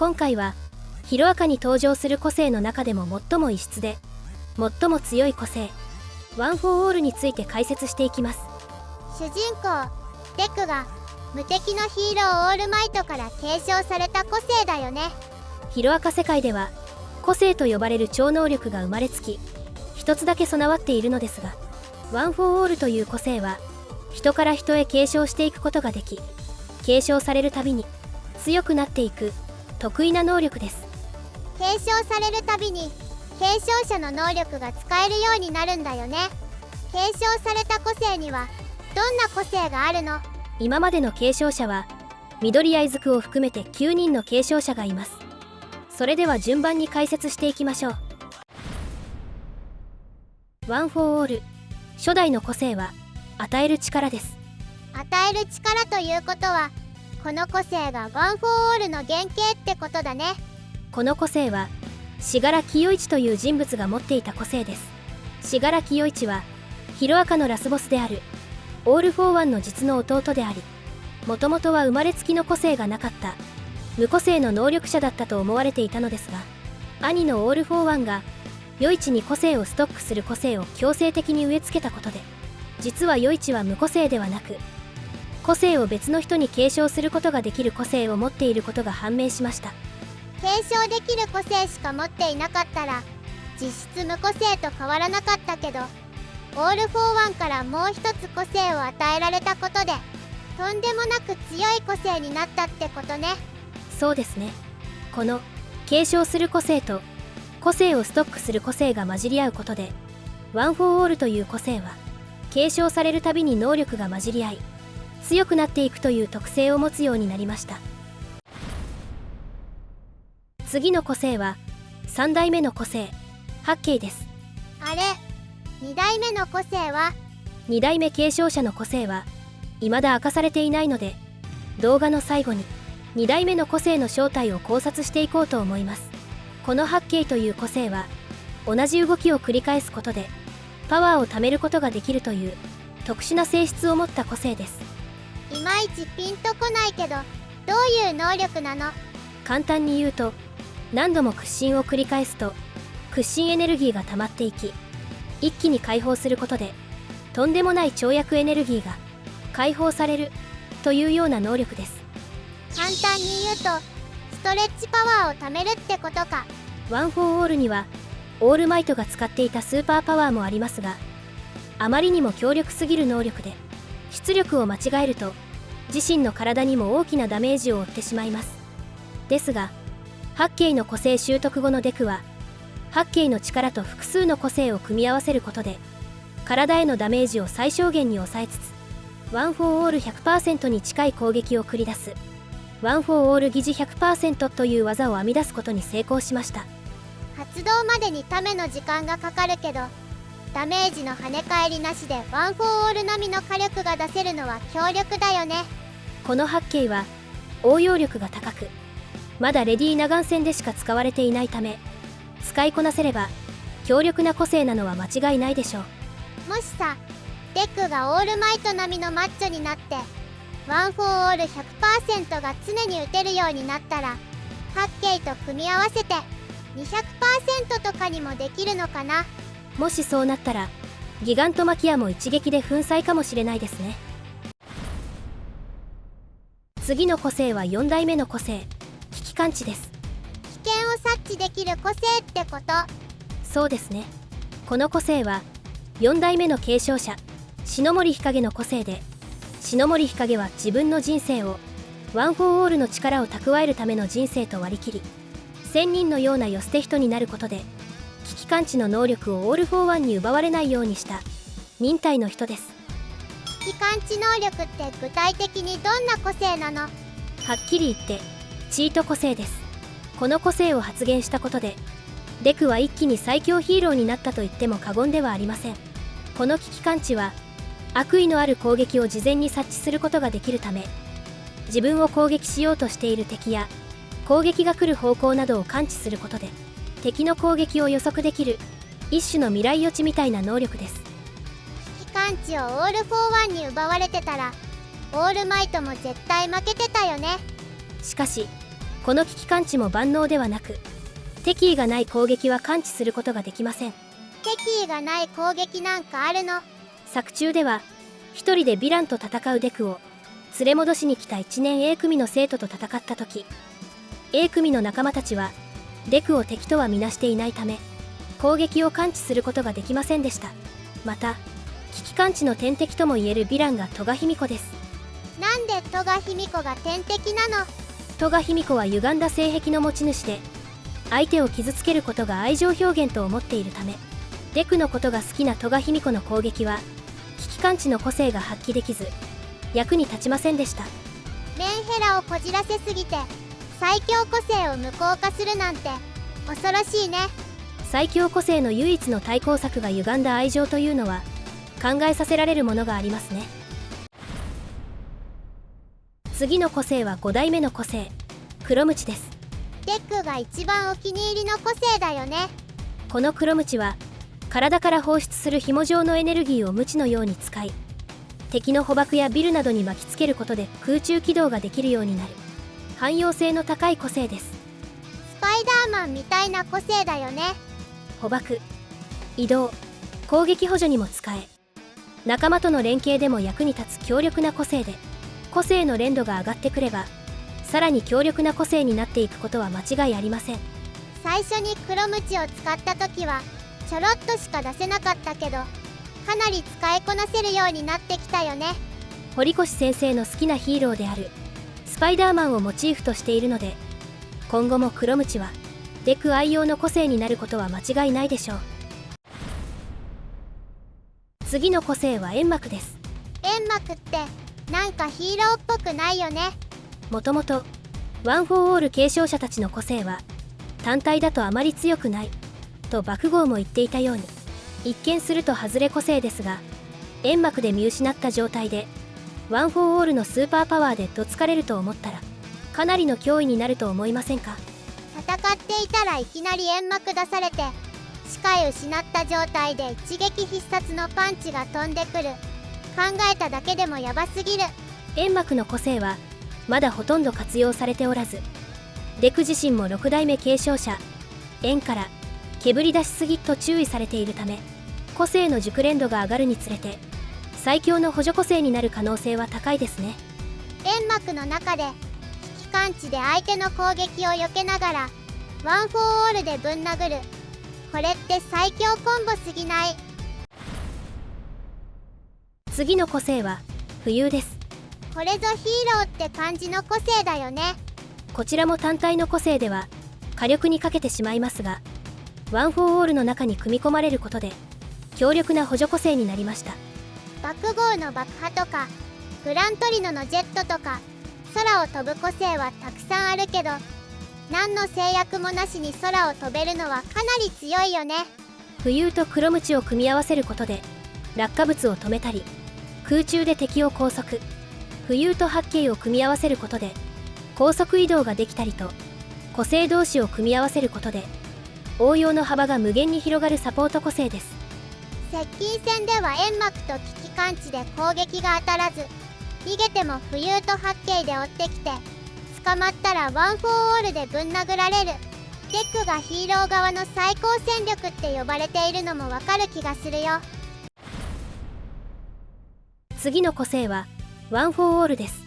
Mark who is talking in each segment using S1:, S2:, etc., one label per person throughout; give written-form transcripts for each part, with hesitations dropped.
S1: 今回はヒロアカに登場する個性の中でも最も異質で最も強い個性ワン・フォー・オールについて解説していきます。
S2: 主人公デクが無敵のヒーローオールマイトから継承された個性だよね。
S1: ヒロアカ世界では個性と呼ばれる超能力が生まれつき一つだけ備わっているのですが、ワン・フォー・オールという個性は人から人へ継承していくことができ、継承されるたびに強くなっていく得意な能力です。
S2: 継承されるたびに継承者の能力が使えるようになるんだよね。継承された個性にはどんな個性があるの？
S1: 今までの継承者は緑谷出久を含めて9人の継承者がいます。それでは順番に解説していきましょう。ワン・フォー・オール初代の個性は与える力です。
S2: 与える力ということはこの個性がワン・フォー・オールの原型ってことだね。
S1: この個性は信楽清一という人物が持っていた個性です。信楽清一はヒロアカのラスボスであるオール・フォー・ワンの実の弟であり、もともとは生まれつきの個性がなかった無個性の能力者だったと思われていたのですが、兄のオール・フォー・ワンが与一に個性をストックする個性を強制的に植え付けたことで、実は与一は無個性ではなく個性を別の人に継承することができる個性を持っていることが判明しました。
S2: 継承できる個性しか持っていなかったら実質無個性と変わらなかったけど、オール・フォー・ワンからもう一つ個性を与えられたことでとんでもなく強い個性になったってことね。
S1: そうですね。この継承する個性と個性をストックする個性が混じり合うことでワン・フォー・オールという個性は継承されるたびに能力が混じり合い強くなっていくという特性を持つようになりました。次の個性は3代目の個性八景です。
S2: あれ、2代目の個性は
S1: 2代目継承者の個性は未だ明かされていないので、動画の最後に2代目の個性の正体を考察していこうと思います。この八景という個性は同じ動きを繰り返すことでパワーを貯めることができるという特殊な性質を持った個性です。
S2: いまいちピンとこないけどどういう能力なの？
S1: 簡単に言うと、何度も屈伸を繰り返すと屈伸エネルギーが溜まっていき、一気に解放することでとんでもない跳躍エネルギーが解放されるというような能力です。
S2: 簡単に言うとストレッチパワーを貯めるってことか。
S1: ワン・フォー・オールにはオールマイトが使っていたスーパーパワーもありますが、あまりにも強力すぎる能力で出力を間違えると自身の体にも大きなダメージを負ってしまいます。ですが八景の個性習得後のデクは八景の力と複数の個性を組み合わせることで体へのダメージを最小限に抑えつつワン・フォー・オール 100% に近い攻撃を繰り出すワン・フォー・オール疑似 100% という技を編み出すことに成功しました。
S2: 発動までにための時間がかかるけどダメージの跳ね返りなしでワン・フォー・オール並みの火力が出せるのは強力だよね。
S1: この八景は応用力が高くまだレディーナガン戦でしか使われていないため、使いこなせれば強力な個性なのは間違いないでしょう。
S2: もしさデクがオールマイト並みのマッチョになってワン・フォー・オール 100% が常に打てるようになったら八景と組み合わせて 200% とかにもできるのかな。
S1: もしそうなったらギガントマキアも一撃で粉砕かもしれないですね。次の個性は4代目の個性危機感知です。
S2: 危険を察知できる個性ってこと？
S1: そうですね。この個性は4代目の継承者篠森日陰の個性で、篠森日陰は自分の人生をワン・フォー・オールの力を蓄えるための人生と割り切り仙人のような世捨て人になることで危機感知の能力をオール・フォー・ワンに奪われないようにした忍耐の人です。
S2: 危機感知能力って具体的にどんな個性なの？
S1: はっきり言ってチート個性です。この個性を発現したことでデクは一気に最強ヒーローになったと言っても過言ではありません。この危機感知は悪意のある攻撃を事前に察知することができるため、自分を攻撃しようとしている敵や攻撃が来る方向などを感知することで敵の攻撃を予測できる一種の未来予知みたいな能力です。
S2: 危機感知をオール・フォー・ワンに奪われてたらオールマイトも絶対負けてたよね。
S1: しかしこの危機感知も万能ではなく、敵意がない攻撃は感知することができません。
S2: 敵意がない攻撃なんかあるの？
S1: 作中では一人でヴィランと戦うデクを連れ戻しに来た1年 A 組の生徒と戦った時、 A 組の仲間たちはデクを敵とは見なしていないため攻撃を感知することができませんでした。また危機感知の天敵ともいえるヴィランが戸賀卑弥呼です。
S2: なんで戸賀卑弥呼が天敵なの？
S1: 戸賀卑弥呼は歪んだ性癖の持ち主で、相手を傷つけることが愛情表現と思っているため、デクのことが好きな戸賀卑弥呼の攻撃は危機感知の個性が発揮できず役に立ちませんでした。
S2: メンヘラをこじらせすぎて最強個性を無効化するなんて恐ろしいね。
S1: 最強個性の唯一の対抗策が歪んだ愛情というのは考えさせられるものがありますね。次の個性は5代目の個性、黒鞭です。
S2: デックが一番お気に入りの個性だよね。
S1: この黒鞭は体から放出する紐状のエネルギーを鞭のように使い、敵の捕獲やビルなどに巻きつけることで空中機動ができるようになる汎用性の高い個性です。
S2: スパイダーマンみたいな個性だよね。
S1: 捕獲、移動、攻撃補助にも使え、仲間との連携でも役に立つ強力な個性で、個性の連度が上がってくればさらに強力な個性になっていくことは間違いありません。
S2: 最初に黒鞭を使った時はちょろっとしか出せなかったけど、かなり使いこなせるようになってきたよね。
S1: 堀越先生の好きなヒーローであるスパイダーマンをモチーフとしているので、今後も黒鞭はデク愛用の個性になることは間違いないでしょう。次の個性は煙幕です。
S2: 煙幕ってなんかヒーローっぽくないよね。
S1: もともとワン・フォー・オール継承者たちの個性は単体だとあまり強くないと爆豪も言っていたように、一見すると外れ個性ですが、煙幕で見失った状態でワン・フォー・オールのスーパーパワーでどつかれると思ったらかなりの脅威になると思いませんか？
S2: 戦っていたらいきなり煙幕出されて視界失った状態で一撃必殺のパンチが飛んでくる。考えただけでもヤバすぎる。
S1: 煙幕の個性はまだほとんど活用されておらず、デク自身も6代目継承者煙から煙り出しすぎと注意されているため、個性の熟練度が上がるにつれて最強の補助個性になる可能性は高いですね。
S2: 煙幕の中で危機感知で相手の攻撃を避けながらワン・フォー・オールでぶん殴る。これって最強コンボすぎない？
S1: 次の個性は浮遊です。
S2: これぞヒーローって感じの個性だよね。
S1: こちらも単体の個性では火力にかけてしまいますが、ワン・フォー・オールの中に組み込まれることで強力な補助個性になりました。
S2: 爆豪の爆破とかグラントリノのジェットとか空を飛ぶ個性はたくさんあるけど、何の制約もなしに空を飛べるのはかなり強いよね。
S1: 浮遊と黒鞭を組み合わせることで落下物を止めたり、空中で敵を拘束、浮遊と八景を組み合わせることで高速移動ができたりと、個性同士を組み合わせることで応用の幅が無限に広がるサポート個性です。
S2: 接近戦では煙幕と危機感知で攻撃が当たらず、逃げても浮遊と八景で追ってきて捕まったらワン・フォー・オールでぶん殴られる。デックがヒーロー側の最高戦力って呼ばれているのもわかる気がするよ。
S1: 次の個性はワン・フォー・オールです。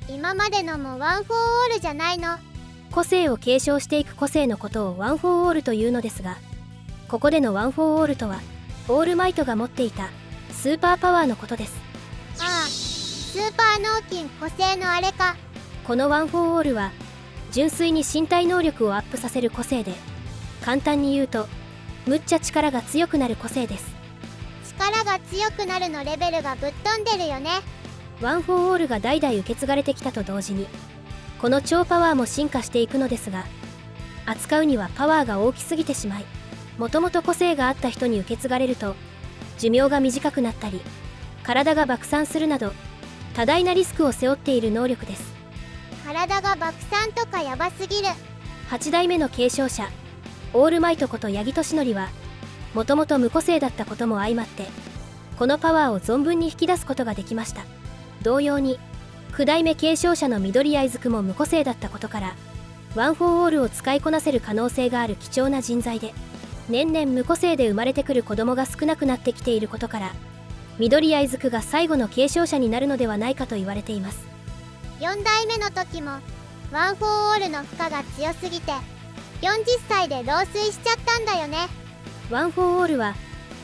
S2: 今までのもワン・フォー・オールじゃないの？
S1: 個性を継承していく個性のことをワン・フォー・オールというのですが、ここでのワン・フォー・オールとはオールマイトが持っていたスーパーパワーのことです。
S2: ああ、スーパー脳筋個性のあれか。
S1: このワン・フォー・オールは純粋に身体能力をアップさせる個性で、簡単に言うとむっちゃ力が強くなる個性です。
S2: 力が強くなるのレベルがぶっ飛んでるよね。
S1: ワン・フォー・オールが代々受け継がれてきたと同時にこの超パワーも進化していくのですが、扱うにはパワーが大きすぎてしまい、もともと個性があった人に受け継がれると寿命が短くなったり体が爆散するなど多大なリスクを背負っている能力です。
S2: 体が爆散とかヤバすぎる。
S1: 8代目の継承者オールマイトこと八木利典はもともと無個性だったことも相まってこのパワーを存分に引き出すことができました。同様に9代目継承者の緑谷出久も無個性だったことからワン・フォー・オールを使いこなせる可能性がある貴重な人材で、年々無個性で生まれてくる子供が少なくなってきていることから、緑谷出久が最後の継承者になるのではないかと言われています。
S2: 4代目の時もワン・フォー・オールの負荷が強すぎて40歳で老衰しちゃったんだよね。
S1: ワン・フォー・オールは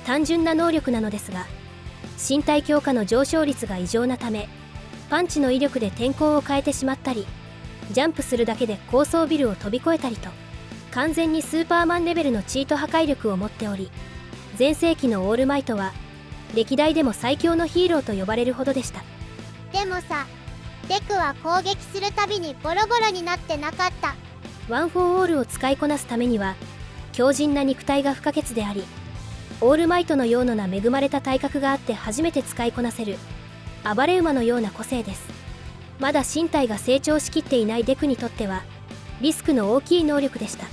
S1: 単純な能力なのですが、身体強化の上昇率が異常なため、パンチの威力で天候を変えてしまったり、ジャンプするだけで高層ビルを飛び越えたりと、完全にスーパーマンレベルのチート破壊力を持っており、全盛期のオールマイトは歴代でも最強のヒーローと呼ばれるほどでした。
S2: でもさ、デクは攻撃するたびにボロボロになってなかった。
S1: ワン・フォー・オールを使いこなすためには強靭な肉体が不可欠であり、オールマイトのような恵まれた体格があって初めて使いこなせる暴れ馬のような個性です。まだ身体が成長しきっていないデクにとってはリスクの大きい能力でした。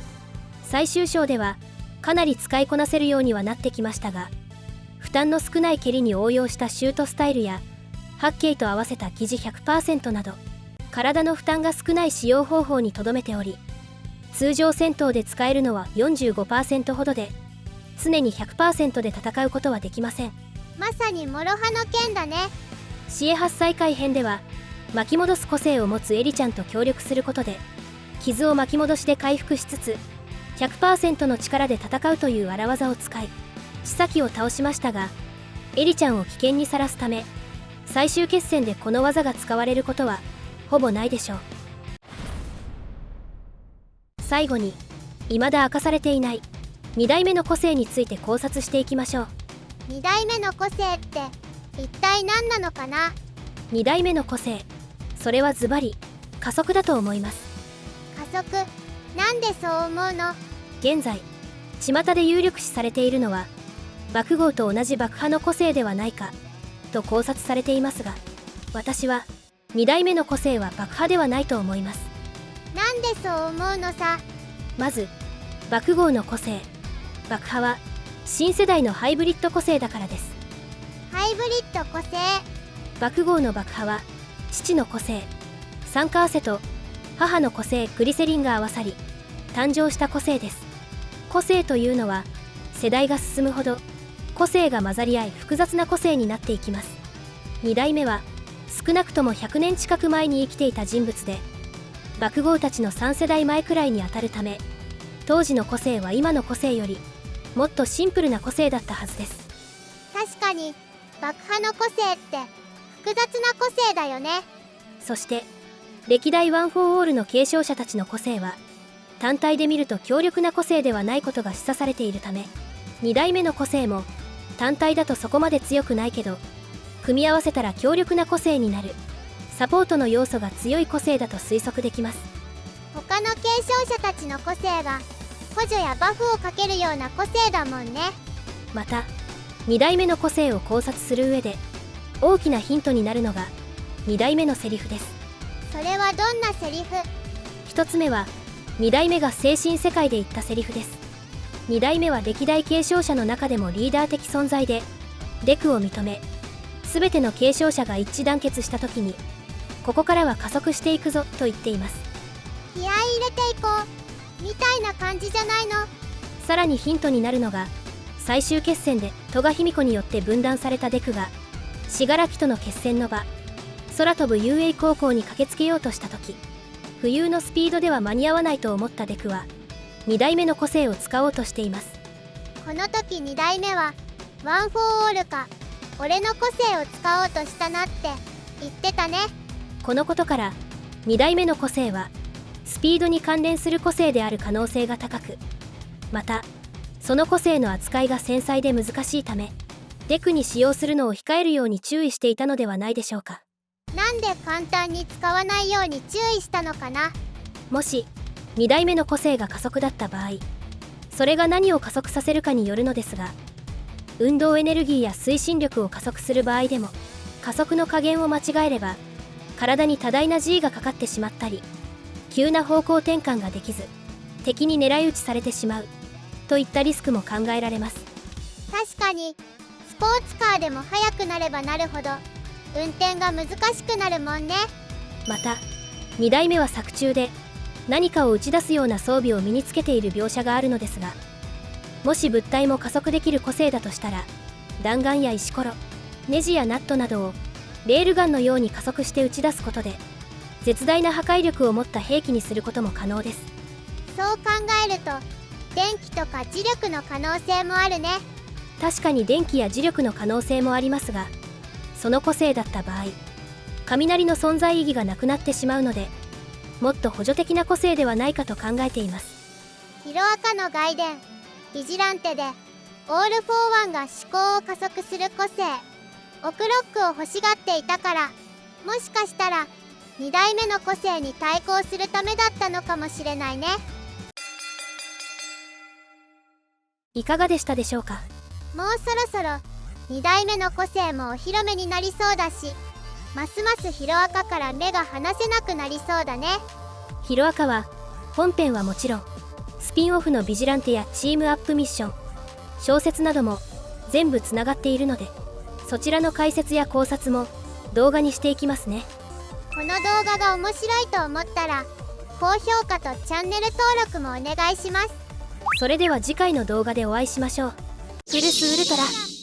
S1: 最終章ではかなり使いこなせるようにはなってきましたが、負担の少ない蹴りに応用したシュートスタイルやハッケイと合わせた生地 100% など、体の負担が少ない使用方法にとどめており、通常戦闘で使えるのは 45% ほどで、常に 100% で戦うことはできません。
S2: まさに諸刃の剣だね。
S1: シエ8再開編では巻き戻す個性を持つエリちゃんと協力することで、傷を巻き戻しで回復しつつ 100% の力で戦うという荒技を使い、千咲を倒しましたが、エリちゃんを危険にさらすため、最終決戦でこの技が使われることはほぼないでしょう。最後に、未だ明かされていない2代目の個性について考察していきましょう。
S2: 2代目の個性って一体何なのかな。
S1: 2代目の個性、それはズバリ加速だと思います。
S2: 加速、なんでそう思うの。
S1: 現在巷で有力視されているのは爆豪と同じ爆破の個性ではないかと考察されていますが、私は2代目の個性は爆破ではないと思います。
S2: なんでそう思うのさ。
S1: まず爆豪の個性、爆破は新世代のハイブリッド個性だからです。
S2: ハイブリッド個性。
S1: 爆豪の爆破は父の個性サンカーセと母の個性グリセリンが合わさり誕生した個性です。個性というのは世代が進むほど個性が混ざり合い複雑な個性になっていきます。2代目は少なくとも100年近く前に生きていた人物で、爆豪たちの3世代前くらいにあたるため、当時の個性は今の個性よりもっとシンプルな個性だったはずです。
S2: 確かに爆破の個性って複雑な個性だよね。
S1: そして歴代ワン・フォー・オールの継承者たちの個性は単体で見ると強力な個性ではないことが示唆されているため、2代目の個性も単体だとそこまで強くないけど、組み合わせたら強力な個性になるサポートの要素が強い個性だと推測できます。
S2: 他の継承者たちの個性が補助やバフをかけるような個性だもんね。
S1: また2代目の個性を考察する上で大きなヒントになるのが2代目のセリフです。
S2: それはどんなセリフ。
S1: 1つ目は2代目が精神世界で言ったセリフです。2代目は歴代継承者の中でもリーダー的存在で、デクを認め全ての継承者が一致団結した時に、ここからは加速していくぞと言っています。
S2: 気合い入れていこうみたいな感じじゃないの。
S1: さらにヒントになるのが、最終決戦で戸賀卑弥呼によって分断されたデクが信楽との決戦の場、空飛ぶ雄英高校に駆けつけようとした時、浮遊のスピードでは間に合わないと思ったデクは2代目の個性を使おうとしています。
S2: この時2代目はワン・フォー・オールか俺の個性を使おうとしたなって言ってたね。
S1: このことから2代目の個性はスピードに関連する個性である可能性が高く、またその個性の扱いが繊細で難しいため、デクに使用するのを控えるように注意していたのではないでしょうか。
S2: なんで簡単に使わないように注意したのかな。
S1: もし2代目の個性が加速だった場合、それが何を加速させるかによるのですが、運動エネルギーや推進力を加速する場合でも、加速の加減を間違えれば体に多大な G がかかってしまったり、急な方向転換ができず敵に狙い撃ちされてしまうといったリスクも考えられます。
S2: 確かにスポーツカーでも速くなればなるほど運転が難しくなるもんね。
S1: また2代目は作中で何かを打ち出すような装備を身につけている描写があるのですが、もし物体も加速できる個性だとしたら、弾丸や石ころ、ネジやナットなどをレールガンのように加速して打ち出すことで絶大な破壊力を持った兵器にすることも可能です。
S2: そう考えると電気とか磁力の可能性もあるね。
S1: 確かに電気や磁力の可能性もありますが、その個性だった場合、雷の存在意義がなくなってしまうので、もっと補助的な個性ではないかと考えています。
S2: ヒロアカの外伝ビジランテでオール・フォー・ワンが思考を加速する個性オクロックを欲しがっていたから、もしかしたら2代目の個性に対抗するためだったのかもしれないね。
S1: いかがでしたでしょうか。
S2: もうそろそろ2代目の個性もお披露目になりそうだし、ますますヒロアカから目が離せなくなりそうだね。
S1: ヒロアカは本編はもちろん、スピンオフのビジランテやチームアップミッション、小説なども全部つながっているので、そちらの解説や考察も動画にしていきますね。
S2: この動画が面白いと思ったら高評価とチャンネル登録もお願いします。
S1: それでは次回の動画でお会いしましょう。フルスウルトラ